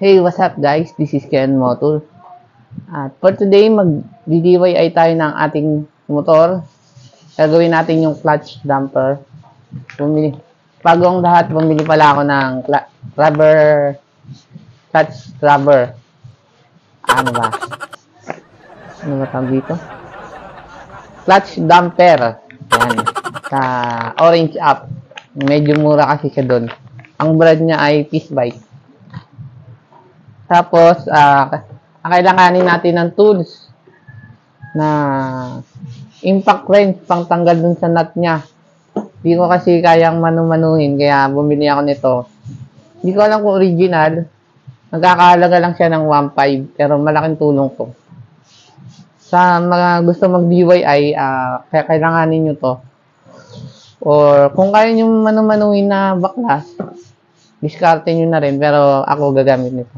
Hey, what's up guys? This is Ken Motor. At for today, mag-DIY tayo ng ating motor. Gagawin natin yung clutch damper. Bago ang lahat, bumili pala ako ng clutch rubber. Ano ba? Ano ba tawag dito? Clutch damper. Yan. Sa orange up. Medyo mura kasi siya doon. Ang brand niya ay Peace Bike. Tapos, kailanganin natin ng tools na impact wrench pang tanggal dun sa nut niya. Hindi ko kasi kayang manu-manuhin, kaya bumili ako nito. Hindi ko alam kung original. Nagkakahalaga lang siya ng 1.5, pero malaking tulong to. Sa mga gusto mag-DIY, kaya kailanganin nyo to. Or kung kaya nyo manu-manuhin na baklas, diskarte nyo na rin, pero ako gagamit nito.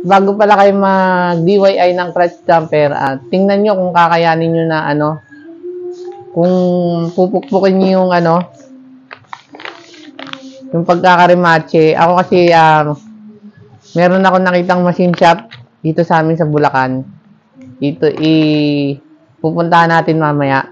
Bago pala kayo mag-DIY ng clutch damper, tingnan nyo kung kakayanin nyo na kung pupukpukin nyo yung pagkakarimache. Ako kasi, meron ako nakitang machine shop dito sa amin sa Bulacan. Dito, pupuntahan natin mamaya.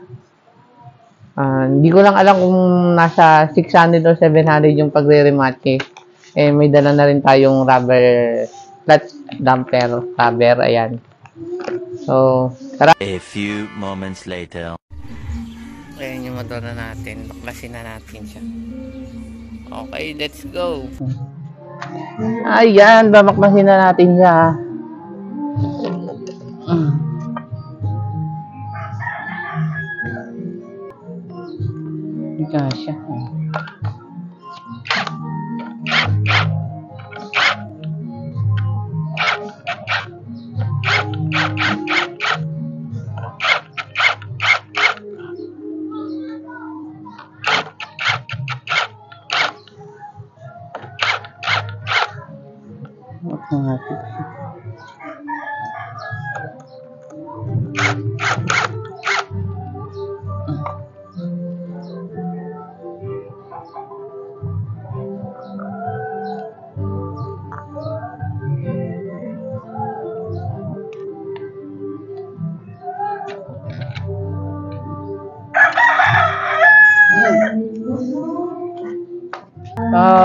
Hindi ko lang alam kung nasa 600 or 700 yung pagre-remache. May dala na rin tayong rubber clutch damper rubber, ayan. So, tara. A few moments later. Ayan yung motor na natin. Baklasin na natin siya. Okay, let's go. Ayan, babaklasin na natin siya. Ika siya.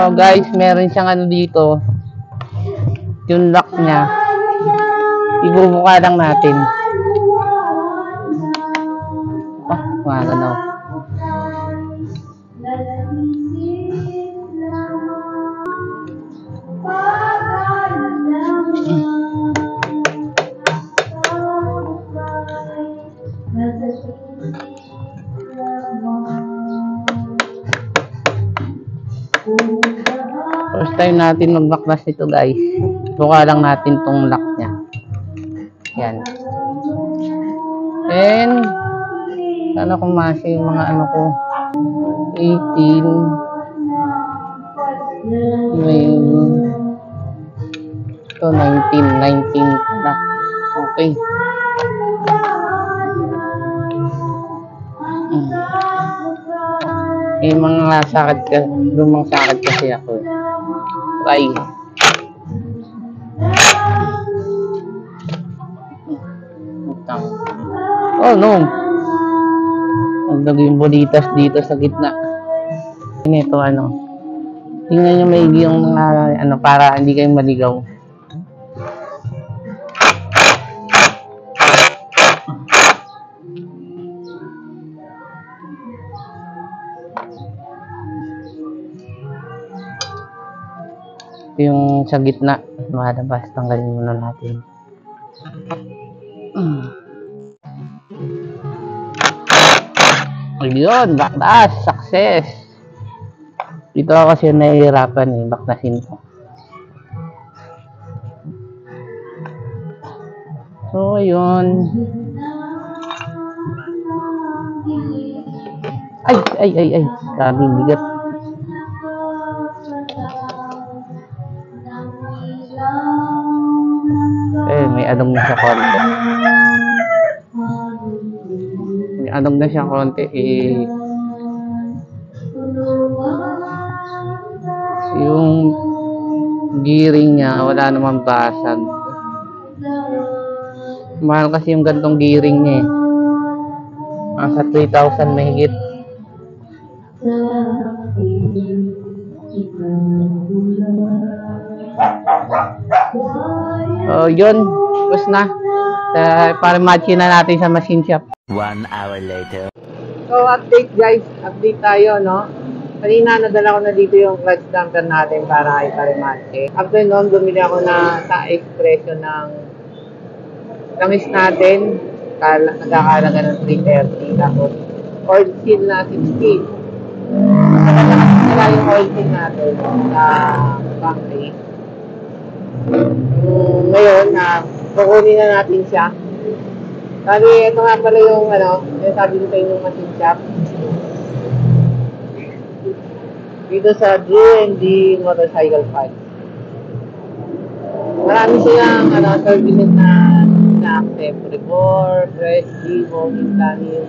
So guys, meron siyang dito. Yung lock niya. Ibubuka lang natin. Gano'n. First time natin magbaklas ito guys. Buka lang natin tong lock niya. Yan. And sana kumasa yung mga ko. 18. Ito 19 na. Okay. Mga sakit ka, lumang sakit kasi ako. Try. Oh no. Nagdag yung bolitas dito sa gitna. Ito tingnan nyo maigi yung mga para hindi kayo maligaw. Yung sa gitna, malabas, tanggalin muna natin. Ayun, baklas, success. Dito ako kasi nahihirapan baklasin ko. So, ayun. Ay. Grabe, bigat. May adong na siya konti. Yung gearing niya, wala namang basag. Mahal kasi yung gantong gearing niya eh. Nasa 3,000 mahigit. So, yun. Tapos na. Para matchin na natin sa machine shop. 1 hour later. So, update guys. Update tayo, no? Kanina, nadala ko na dito yung clutch damper natin para iparimatche. After noon, bumili ako na sa expression ng langis natin. Nagkakalaga ng 330. Tapos, oil seal na 60. Nagkakalaga yung oil seal natin sa factory. Ngayon, kukunin na natin siya. Sabi, ito nga pala yung, yung sabi ko sa inyong machine shop. Dito sa G&D Motorcycle Parts. Marami silang, turbulent na accept. Rebor, Fresh, Givo, Instanis,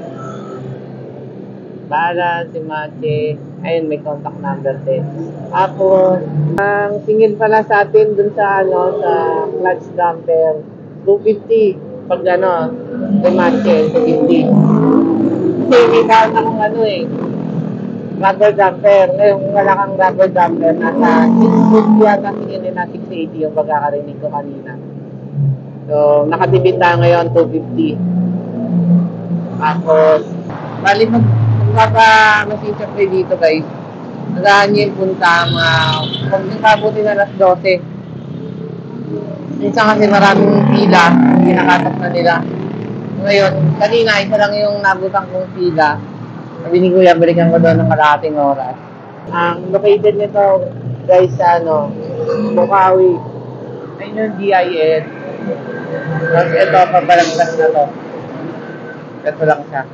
Balance, Simache. Ayun, may contact number din. Tapos, ang singil pala sa atin dun sa, sa clutch damper, 250. Pag Simache, 250. Kasi may kahit akong rubber damper. Ngayon, kung wala kang rubber damper, nasa 650 yata tingin na 680 yung pagkakarinig ko kanina. So, nakatipid tayo ngayon, 250. Tapos, bali magpapa-machine shop kayo dito guys. Nagahan nyo yung punta, kung nakabuti na alas 12. Minsan kasi maraming pila, kinakatok na nila. Ngayon, kanina, isa lang yung nabutang kong pila. Sabi ni Kuya, balikan ko doon ng kalahating oras. Ang located nito, guys, sa Bukawi. Ayun yung GIS. Tapos ito, pabalagtas na to. Ito lang siya.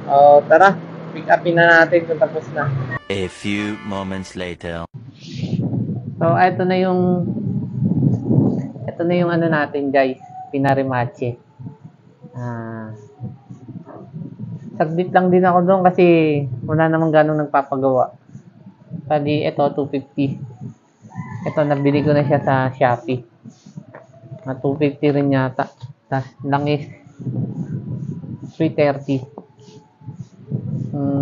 O, tara. Pick upin na natin kung tapos na. A few moments later. So, ito na yung natin, guys. Pinarimatche. Saglit lang din ako doon kasi wala namang ganong nagpapagawa. Pali ito, 250. Ito, nabili ko na siya sa Shopee. 250 rin yata. Tapos, langis 330.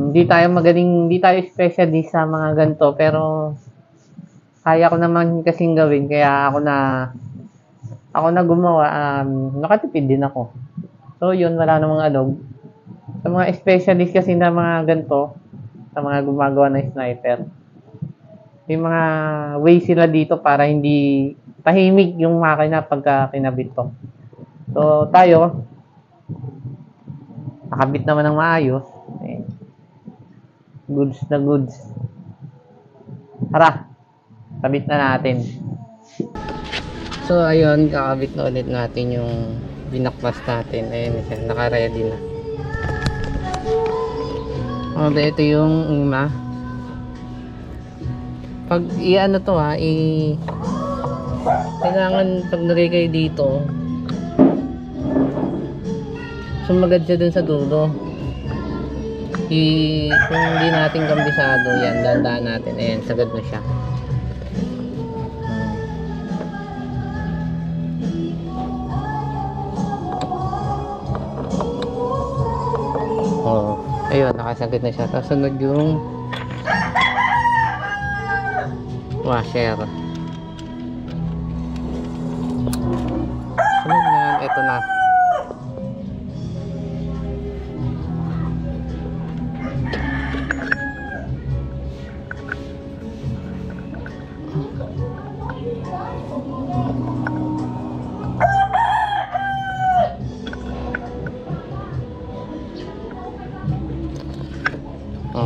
Hindi tayo specialist sa mga ganito, pero kaya ko naman kasing gawin, kaya ako na gumawa. Nakatipid din ako. So, yun, wala namang sa mga specialist kasi na mga ganito, sa mga gumagawa ng sniper, may mga way sila dito para hindi tahimik yung makina pagka kinabit to. So, tayo, nakabit naman ng maayos. Goods na goods. Tara, kabit na natin. So, ayun, kakabit na ulit natin yung binaklas natin. Ayun siya, naka-ready na. Ito yung una. Pag to kailangan pag nagay kayo dito, sumagad siya dun sa dulo. Kung hindi natin kambisado, yan, dandaan natin. Ayan, sagad na siya. Ayun, nakasagad na siya. Tapos sunod yung washer. Sunod na, ito na.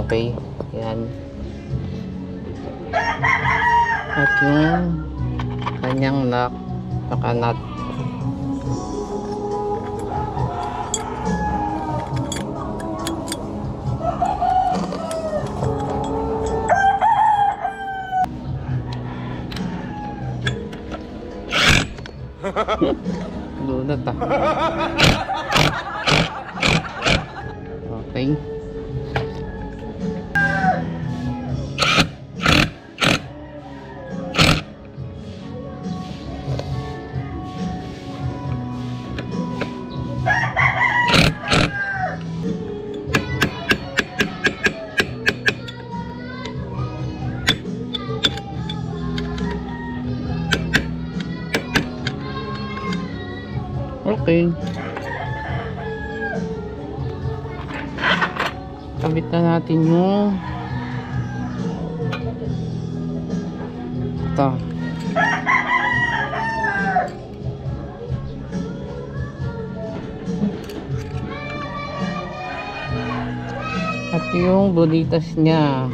Okay, yan. At yung kanyang lock, saka nut. Lunat Okay. Okay. Kabit na natin yung ito. At yung boditas niya.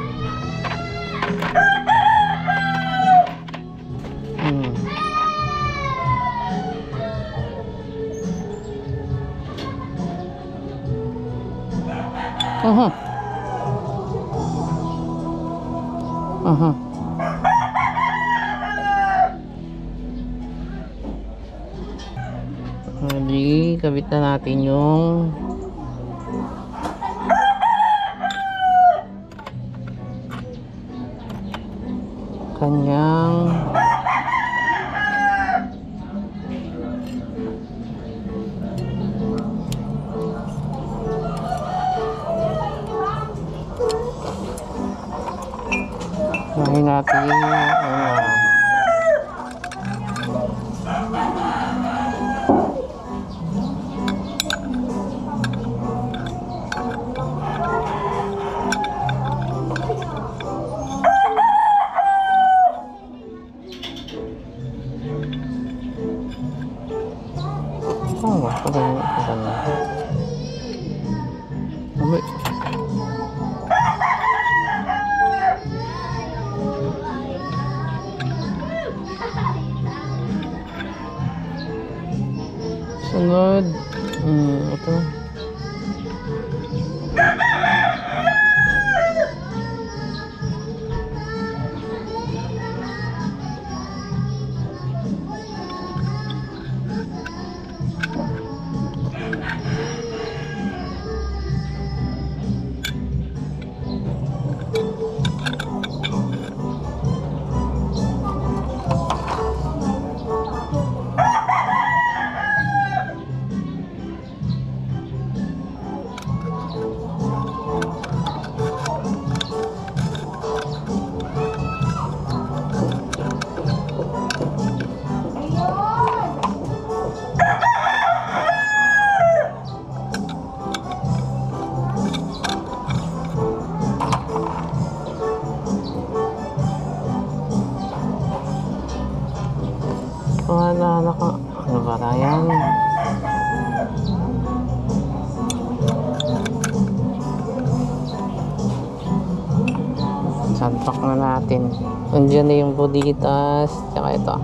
Aha. Aha. Hindi, kabit na natin yung kanyang Kuhain natin sunod. Ito. Wala naka ano ba yan? Santok na natin. Andiyan na yung boditas tsaka ito.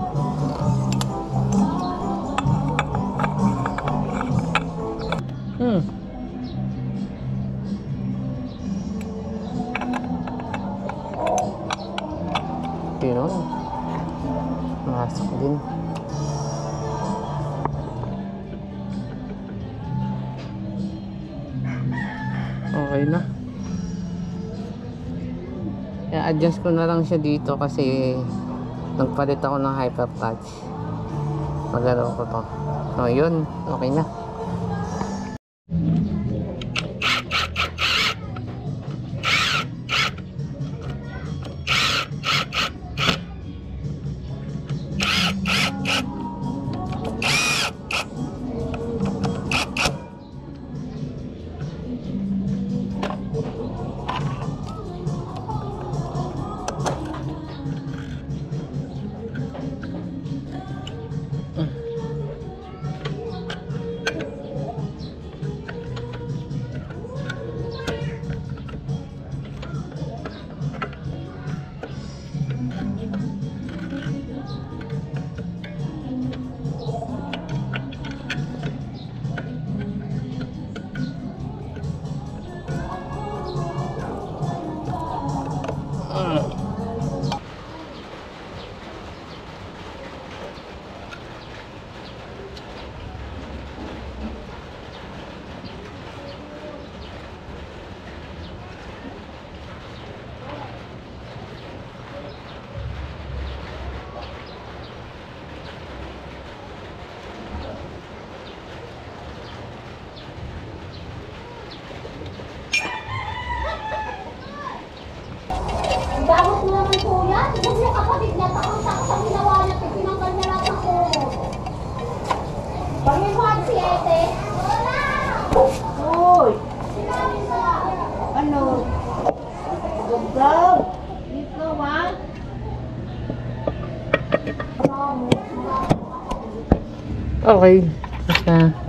Pero masok din. Okay na. I-adjust ko na lang siya dito kasi nagpalit ako ng hyper touch. Magalaw ko to. So yun, okay na. Bakit mo naman po yan? Kasi kapatid na takot-takot ang ginawa niya, tinanggal niya lahat ng ulo. Pangimuhan si Ate. Uy! Ano? Gagab! Dito, ha? Okay. Basta.